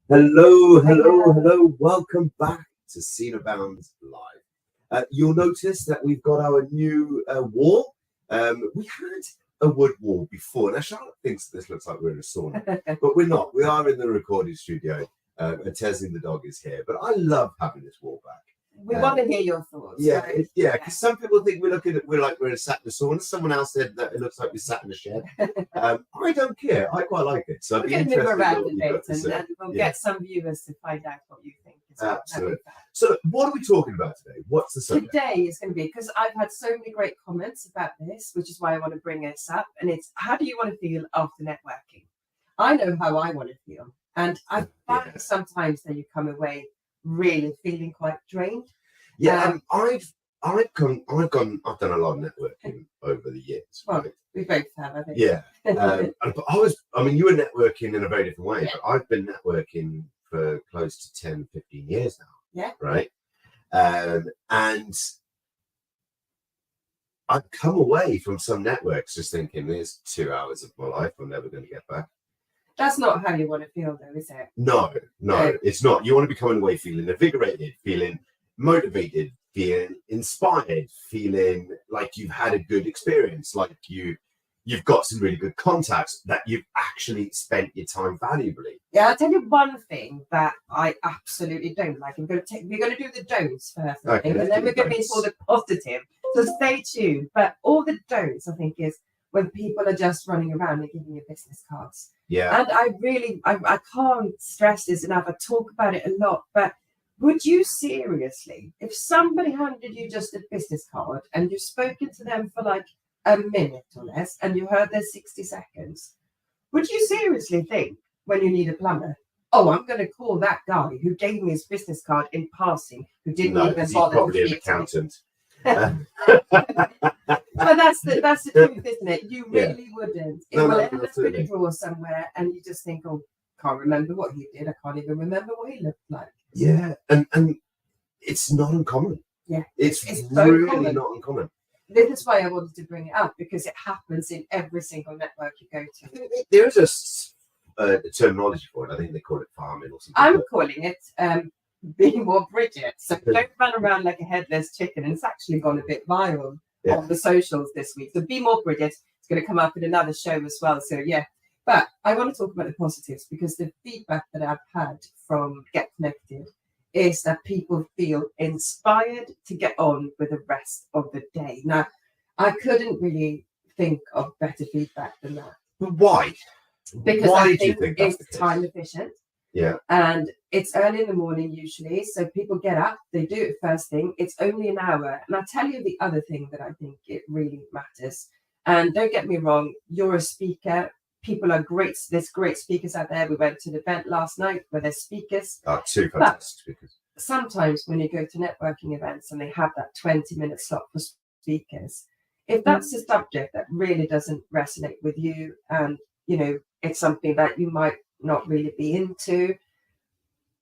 Hello. Welcome back to Cinebound Live. You'll notice that we've got our new wall. We had a wood wall before. Now, Charlotte thinks this looks like we're in a sauna, but we're not. We are in the recording studio, and Tessie the dog is here. But I love having this wall back. We want to hear your thoughts. Yeah, right? because some people think we're like we're sat in a sauna. Someone else said that it looks like we sat in a shed. I don't care. I quite like it. So we can move around a bit, and we'll get some viewers to find out what you think. Absolutely. So, what are we talking about today? What's the subject? Today is going to be, because I've had so many great comments about this, which is why I want to bring this up. And it's, how do you want to feel after networking? I know how I want to feel, and I find sometimes that you come away really feeling quite drained. Yeah, I've done a lot of networking over the years. Well, right? we both have, I think. Yeah, but you were networking in a very different way, but I've been networking for close to 10, 15 years now. Yeah. Right. And I've come away from some networks just thinking, there's 2 hours of my life I'm never going to get back. That's not how you want to feel, though, is it? No, it's not. You want to be coming away feeling invigorated, feeling motivated, feeling inspired, feeling like you've had a good experience, like you've got some really good contacts, that you've actually spent your time valuably. Yeah, I'll tell you one thing that I absolutely don't like. We're going to do the don'ts first, Okay, and then we're going to be for the positive. So stay tuned. But all the don'ts, I think, is when people are just running around and giving you business cards. Yeah. And I can't stress this enough. I talk about it a lot, but would you seriously, if somebody handed you just a business card and you've spoken to them for like a minute or less and you heard their 60 seconds, would you seriously think when you need a plumber, oh, I'm going to call that guy who gave me his business card in passing, who didn't even bother probably to an accountant. But that's the truth, isn't it? You really wouldn't. It will end up in a drawer somewhere and you just think, oh, can't remember what he did. I can't even remember what he looked like. Yeah, and it's not uncommon. Yeah, it's so really common. not uncommon. This is why I wanted to bring it up, because it happens in every single network you go to. There is a terminology for it. I think they call it farming or something. I'm calling it being more Bridget. So don't run around like a headless chicken. And it's actually gone a bit viral on the socials this week. So be more Bridget. It's going to come up in another show as well. So yeah. But I want to talk about the positives, because the feedback that I've had from Get Connected is that people feel inspired to get on with the rest of the day. Now, I couldn't really think of better feedback than that. But why? Because why I do you think that's it's time efficient. Yeah. And it's early in the morning usually. So people get up, they do it first thing. It's only an hour. And I'll tell you the other thing that I think it really matters. And don't get me wrong, you're a speaker. People are great. There's great speakers out there. We went to an event last night where there's speakers. Two fantastic speakers. Sometimes when you go to networking events and they have that 20-minute slot for speakers, if that's a subject that really doesn't resonate with you, and it's something that you might not really be into,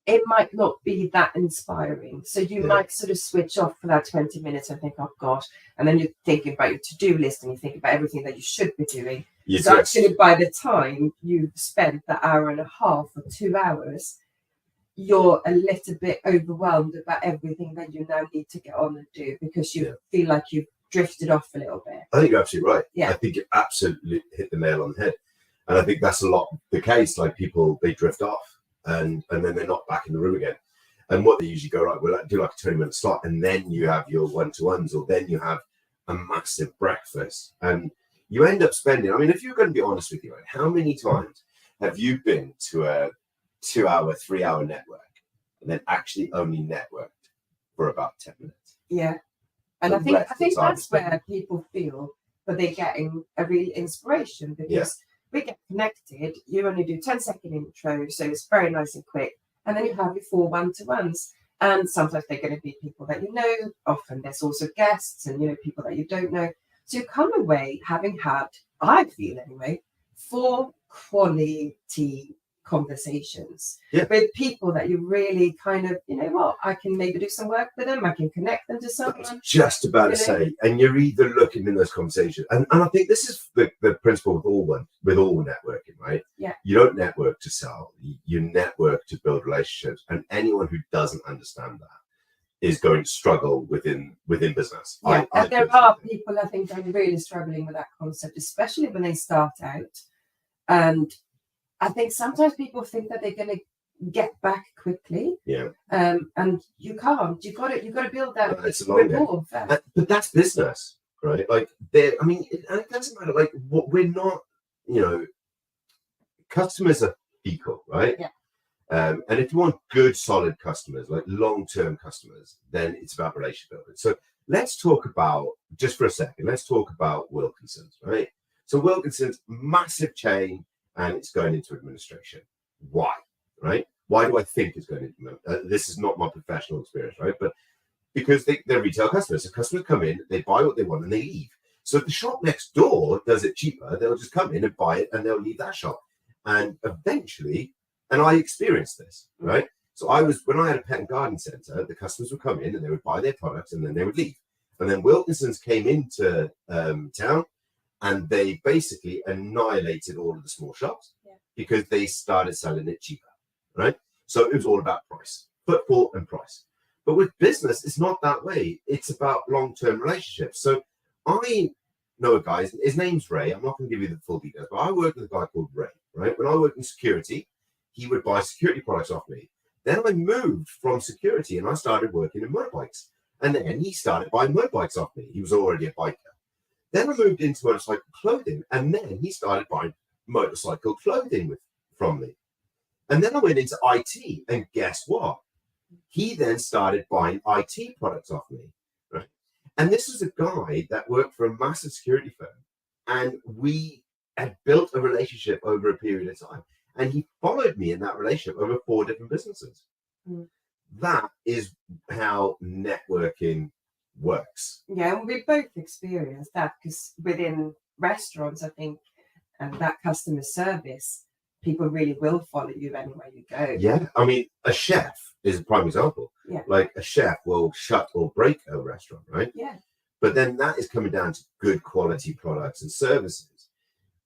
it might not be that inspiring. So you might sort of switch off for that 20 minutes and think, oh gosh, and then you're thinking about your to-do list and you think about everything that you should be doing. So actually, by the time you've spent the hour and a half or 2 hours, you're a little bit overwhelmed about everything that you now need to get on and do, because you feel like you've drifted off a little bit. I think you're absolutely right. Yeah. I think you absolutely hit the nail on the head. And I think that's a lot the case. Like people, they drift off and then they're not back in the room again. And what they usually go, right, we'll do like a 20-minute slot, and then you have your one-to-ones, or then you have a massive breakfast. And you end up spending, I mean, if you're going to be honest with you, right, how many times have you been to a 2-hour, 3-hour network and then actually only networked for about 10 minutes? Yeah. And I think that's where people feel that they're getting a real inspiration, because we get connected. You only do 10-second intro, so it's very nice and quick. And then you have your 4 one-to-ones. And sometimes they're going to be people that you know. Often there's also guests and, people that you don't know. So you come away having had, I feel anyway, 4 quality conversations Yeah. with people that you really kind of, you know what, I can maybe do some work with them, I can connect them to someone. I was just about to say, and you're either looking in those conversations, and I think this is the principle with all networking, right? Yeah. You don't network to sell, you network to build relationships, and anyone who doesn't understand that is going to struggle within business. Yeah, and there are people, I think, that are really struggling with that concept, especially when they start out. And I think sometimes people think that they're going to get back quickly. Yeah. And you can't. You've got to build that rapport first. But that's business, right? Like, it doesn't matter. Like, what we're not, customers are equal, right? Yeah. And if you want good, solid customers, like long-term customers, then it's about relationship building. So let's talk about, just for a second, Wilkinson's, right? So Wilkinson's, massive chain, and it's going into administration. Why, right? Why do I think it's going into this is not my professional experience, right? But because they're retail customers. So customers come in, they buy what they want, and they leave. So if the shop next door does it cheaper, they'll just come in and buy it, and they'll leave that shop. And eventually, and I experienced this, right? So when I had a pet and garden center, the customers would come in and they would buy their products and then they would leave. And then Wilkinson's came into town, and they basically annihilated all of the small shops because they started selling it cheaper, right? So it was all about price, footfall and price. But with business, it's not that way. It's about long-term relationships. So I know a guy, his name's Ray. I'm not going to give you the full details, but I worked with a guy called Ray, right? When I worked in security, he would buy security products off me. Then I moved from security and I started working in motorbikes. And then he started buying motorbikes off me. He was already a biker. Then I moved into motorcycle clothing, and then he started buying motorcycle clothing from me. And then I went into IT, and guess what? He then started buying IT products off me, right? And this was a guy that worked for a massive security firm, and we had built a relationship over a period of time. And he followed me in that relationship over 4 different businesses. That is how networking works. Yeah, and we both experienced that, because within restaurants, I think, and that customer service, people really will follow you anywhere you go. Yeah, I mean, a chef is a prime example. Yeah. Like, a chef will shut or break a restaurant, right? Yeah. But then that is coming down to good quality products and services.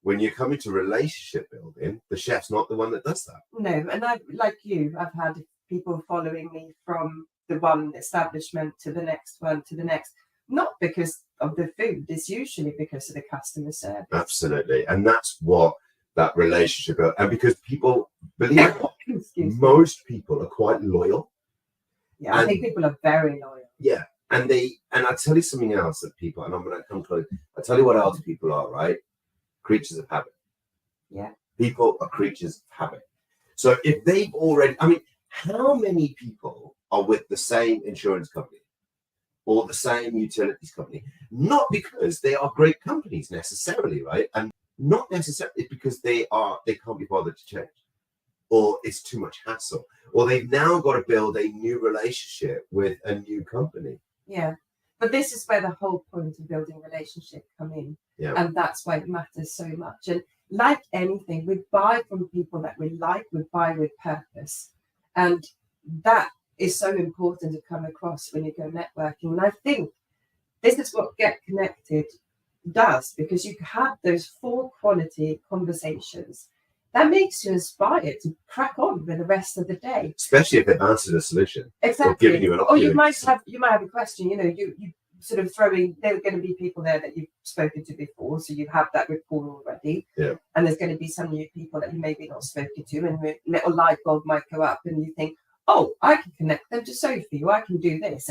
When you come into relationship building, the chef's not the one that does that. No, and I've had people following me from the one establishment to the next one to the next, not because of the food, it's usually because of the customer service. Absolutely. And that's what that relationship, and because people, believe it or not, most people are quite loyal. Yeah, I think people are very loyal. Yeah. And I'll tell you something else that people, and I'm going to come close, I'll tell you what else people are, right? Creatures of habit. Yeah. People are creatures of habit. So if they've already, I mean, how many people are with the same insurance company or the same utilities company? Not because they are great companies necessarily, right? And not necessarily because they can't be bothered to change, or it's too much hassle, or they've now got to build a new relationship with a new company. Yeah. But this is where the whole point of building relationship come in. Yeah. And that's why it matters so much. And like anything, we buy from people that we like, we buy with purpose. And that is so important to come across when you go networking. And I think this is what Get Connected does, because you have those 4 quality conversations that makes you inspired to crack on with the rest of the day. Especially if they've answered a solution. Exactly. Or given you an option. Or you might have a question, you sort of throwing, there are going to be people there that you've spoken to before, so you have that rapport already. Yeah. And there's going to be some new people that you maybe not spoken to, and a little light bulb might go up, and you think, oh, I can connect them to Sophie, or I can do this.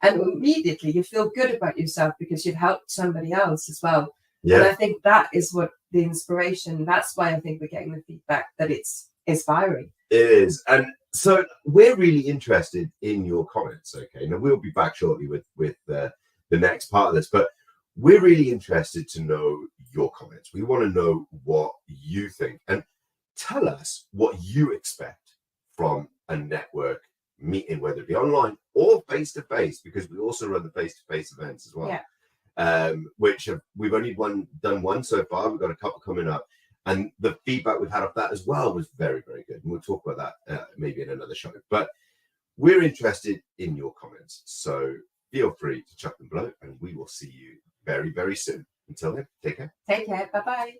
And immediately you feel good about yourself because you've helped somebody else as well. Yeah. And I think that is what the inspiration, that's why I think we're getting the feedback that it's inspiring. It is. And so we're really interested in your comments. Okay. Now we'll be back shortly with the next part of this, but we're really interested to know your comments. We want to know what you think, and tell us what you expect from a network meeting, whether it be online or face-to-face, because we also run the face-to-face events as well. Yeah. Which we've only done one so far. We've got a couple coming up. And the feedback we've had of that as well was very, very good. And we'll talk about that maybe in another show. But we're interested in your comments. So feel free to chuck them below, and we will see you very, very soon. Until then, take care. Take care. Bye-bye.